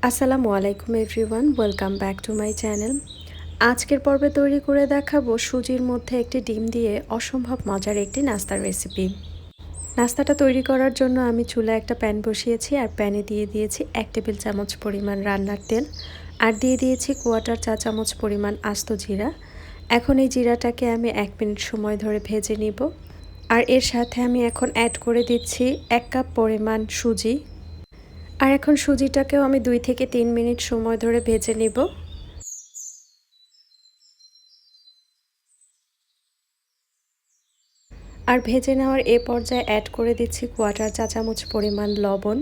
আসসালামু আলাইকুম everyone, welcome back to my channel. আজকের পর্বে তৈরি করে দেখাবো সুজির মধ্যে একটি ডিম দিয়ে অসম্ভব মজার একটি নাস্তার রেসিপি। নাস্তাটা তৈরি করার জন্য আমি চুলায় একটা প্যান বসিয়েছি আর প্যানে দিয়ে দিয়েছি 1 টেবিল চামচ পরিমাণ রান্নার তেল আর দিয়ে দিয়েছি 1/4 চা চামচ পরিমাণ আস্ত জিরা। এখন এই জিরাটাকে আমি 1 মিনিট সময় ধরে ভেজে নিব। আর এর সাথে আমি এখন অ্যাড করে দিচ্ছি 1 কাপ পরিমাণ সুজি। আর এখন সুজিটাকেও আমি 2 থেকে 3 মিনিট সময় ধরে ভেজে নিব। আর ভেজে নেওয়ার এ পর্যায়ে অ্যাড করে দিচ্ছি 1/4 চা চামচ পরিমাণ লবণ।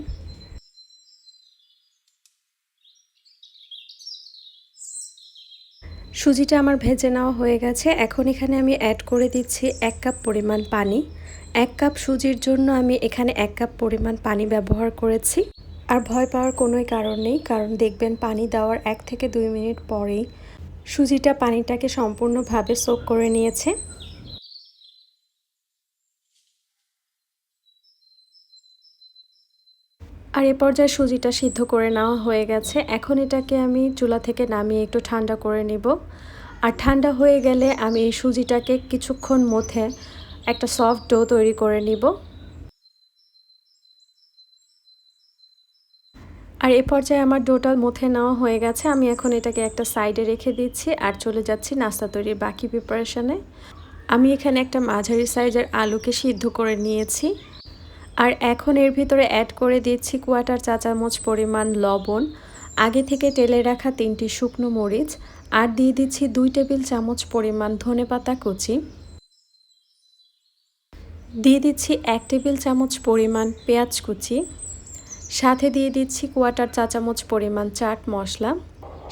সুজিটা আমার ভেজে নেওয়া হয়ে গেছে। এখন এখানে আমি অ্যাড করে দিচ্ছি 1 কাপ পরিমাণ পানি। 1 কাপ সুজির জন্য আমি এখানে 1 কাপ পরিমাণ পানি ব্যবহার করেছি। আর ভয় পাওয়ার কোনোই কারণ নেই, কারণ দেখবেন পানি দেওয়ার 1 থেকে 2 মিনিট পরেই সুজিটা পানিটাকে সম্পূর্ণভাবে সোক করে নিয়েছে। আর এ পর্যায়ে সুজিটা সিদ্ধ করে নেওয়া হয়ে গেছে। এখন এটাকে আমি চুলা থেকে নামিয়ে একটু ঠান্ডা করে নেব। আর ঠান্ডা হয়ে গেলে আমি এই সুজিটাকে কিছুক্ষণ মধ্যে একটা সফট ডো তৈরি করে নিব। আর এ পর্যায়ে আমার ডোটা মথে নেওয়া হয়ে গেছে। আমি এখন এটাকে একটা সাইডে রেখে দিচ্ছি আর চলে যাচ্ছি নাস্তা তৈরির বাকি প্রিপারেশনে। আমি এখানে একটা মাঝারি সাইজের আলুকে সিদ্ধ করে নিয়েছি। আর এখন এর ভিতরে অ্যাড করে দিচ্ছি 1/4 চা চামচ পরিমাণ লবণ, আগে থেকে টেলে রাখা 3টি শুকনো মরিচ আর দিয়ে দিচ্ছি 2 টেবিল চামচ পরিমাণ ধনেপাতা কুচি, দিয়ে দিচ্ছি 1 টেবিল চামচ পরিমাণ পেঁয়াজ কুচি, সাথে দিয়ে দিচ্ছি 1/4 চা চামচ পরিমাণ চাট মশলা,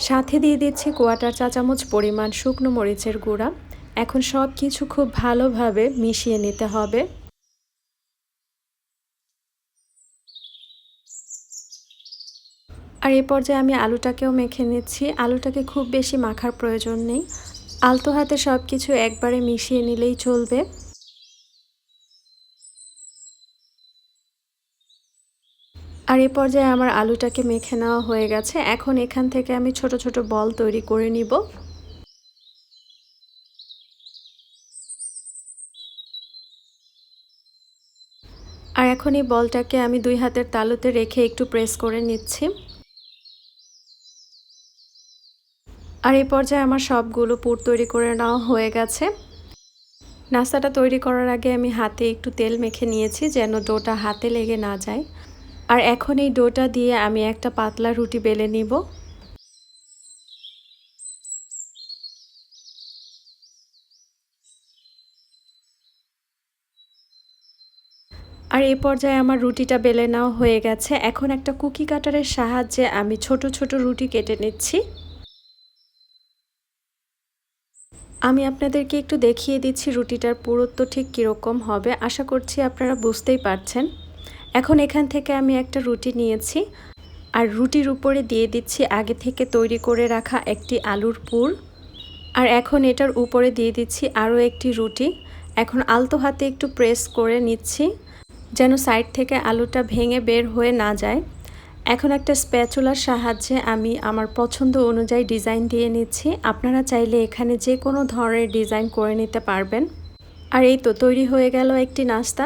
সাথে দিয়ে দিচ্ছি 1/4 চা চামচ পরিমাণ শুকনো মরিচের গুঁড়া। এখন সব কিছু খুব ভালোভাবে মিশিয়ে নিতে হবে। আর এই পর্যায়ে আমি আলুটাকেও মেখে নিচ্ছি। আলুটাকে খুব বেশি মাখার প্রয়োজন নেই, আলতো হাতে সব কিছু একবারে মিশিয়ে নিলেই চলবে। আর এই পর্যায়ে আমার আলুটাকে মেখে নেওয়া হয়ে গেছে। এখন এখান থেকে আমি ছোট ছোট বল তৈরি করে নিব। আর এখন এই বলটাকে আমি 2 হাতের তালুতে রেখে একটু প্রেস করে নিচ্ছি। আর এই পর্যায়ে আমার সবগুলো পুর তৈরি করে নেওয়া হয়ে গেছে। নাস্তাটা তৈরি করার আগে আমি হাতে একটু তেল মেখে নিয়েছি যেন ডোটা হাতে লেগে না যায়। আর এখন এই ডোটা দিয়ে আমি একটা পাতলা রুটি বেলে নিব। আর এই পর্যায়ে আমার রুটিটা বেলে নেওয়া হয়ে গেছে। এখন একটা কুকি কাটারের সাহায্যে আমি ছোট ছোট রুটি কেটে নিচ্ছি। আমি আপনাদেরকে একটু দেখিয়ে দিচ্ছি রুটিটার পুরুত্ব ঠিক কীরকম হবে। আশা করছি আপনারা বুঝতেই পারছেন। এখন এখান থেকে আমি একটা রুটি নিয়েছি আর রুটির উপরে দিয়ে দিচ্ছি আগে থেকে তৈরি করে রাখা একটি আলুর পুর। আর এখন এটার উপরে দিয়ে দিচ্ছি আরও একটি রুটি। এখন আলতো হাতে একটু প্রেস করে নিচ্ছি যেন সাইড থেকে আলুটা ভেঙে বের হয়ে না যায়। এখন একটা স্প্যাচুলার সাহায্যে আমি আমার পছন্দ অনুযায়ী ডিজাইন দিয়ে নিচ্ছি। আপনারা চাইলে এখানে যে কোনো ধরনের ডিজাইন করে নিতে পারবেন। আর এই তো তৈরি হয়ে গেল একটি নাস্তা।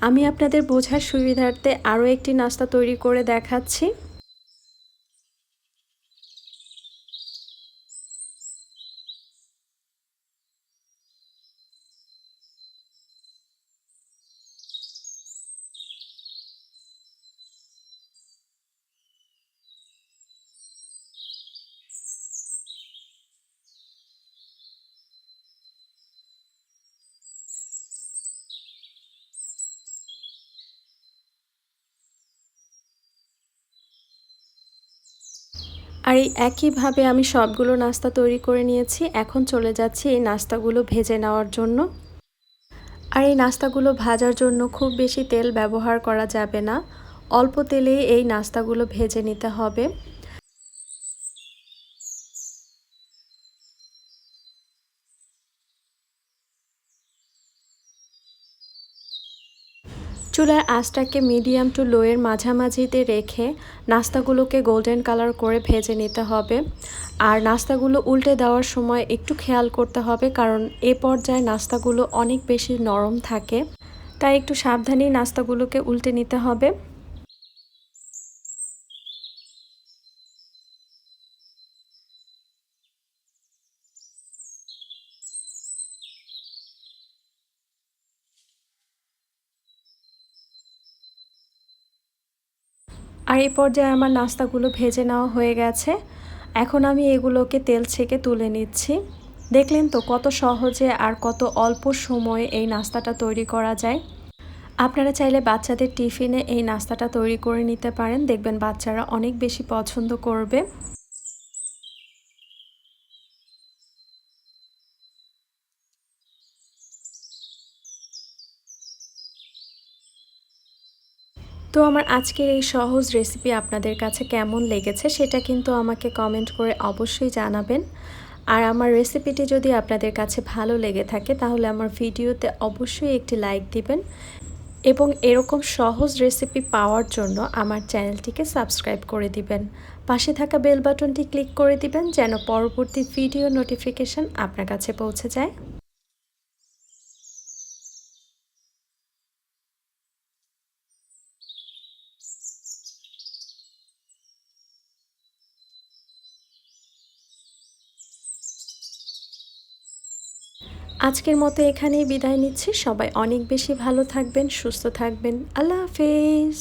আমি আপনাদের বোঝার সুবিধার্থে আরও একটি নাস্তা তৈরি করে দেখাচ্ছি। আর এই একইভাবে আমি সবগুলো নাস্তা তৈরি করে নিয়েছি। এখন চলে যাচ্ছি এই নাস্তাগুলো ভেজে নেওয়ার জন্য। আর এই নাস্তাগুলো ভাজার জন্য খুব বেশি তেল ব্যবহার করা যাবে না, অল্প তেলেই এই নাস্তাগুলো ভেজে নিতে হবে। চুলার আঁচটাকে মিডিয়াম টু লোয়ের মাঝামাঝিতে রেখে নাস্তাগুলোকে গোল্ডেন কালার করে ভেজে নিতে হবে। আর নাস্তাগুলো উল্টে দেওয়ার সময় একটু খেয়াল করতে হবে, কারণ এ পর্যায়ে নাস্তাগুলো অনেক বেশি নরম থাকে, তাই একটু সাবধানেই নাস্তাগুলোকে উল্টে নিতে হবে। আর এই পর্যায়ে আমার নাস্তাগুলো ভেজে নেওয়া হয়ে গেছে। এখন আমি এগুলোকে তেল ছেঁকে তুলে নিচ্ছি। দেখলেন তো কত সহজে আর কত অল্প সময়ে এই নাস্তাটা তৈরি করা যায়। আপনারা চাইলে বাচ্চাদের টিফিনে এই নাস্তাটা তৈরি করে নিতে পারেন, দেখবেন বাচ্চারা অনেক বেশি পছন্দ করবে। তো আমার আজকের এই সহজ রেসিপি আপনাদের কাছে কেমন লেগেছে সেটা কিন্তু আমাকে কমেন্ট করে অবশ্যই জানাবেন। আর আমার রেসিপিটি যদি আপনাদের কাছে ভালো লেগে থাকে তাহলে আমার ভিডিওতে অবশ্যই একটি লাইক দিবেন এবং এরকম সহজ রেসিপি পাওয়ার জন্য আমার চ্যানেলটিকে সাবস্ক্রাইব করে দিবেন। পাশে থাকা বেল বাটনটি ক্লিক করে দিবেন যেন পরবর্তী ভিডিও নোটিফিকেশন আপনার কাছে পৌঁছে যায়। আজকের মতো এখানেই বিদায় নিচ্ছি। সবাই অনেক বেশি ভালো থাকবেন, সুস্থ থাকবেন। আল্লাহ হাফেজ।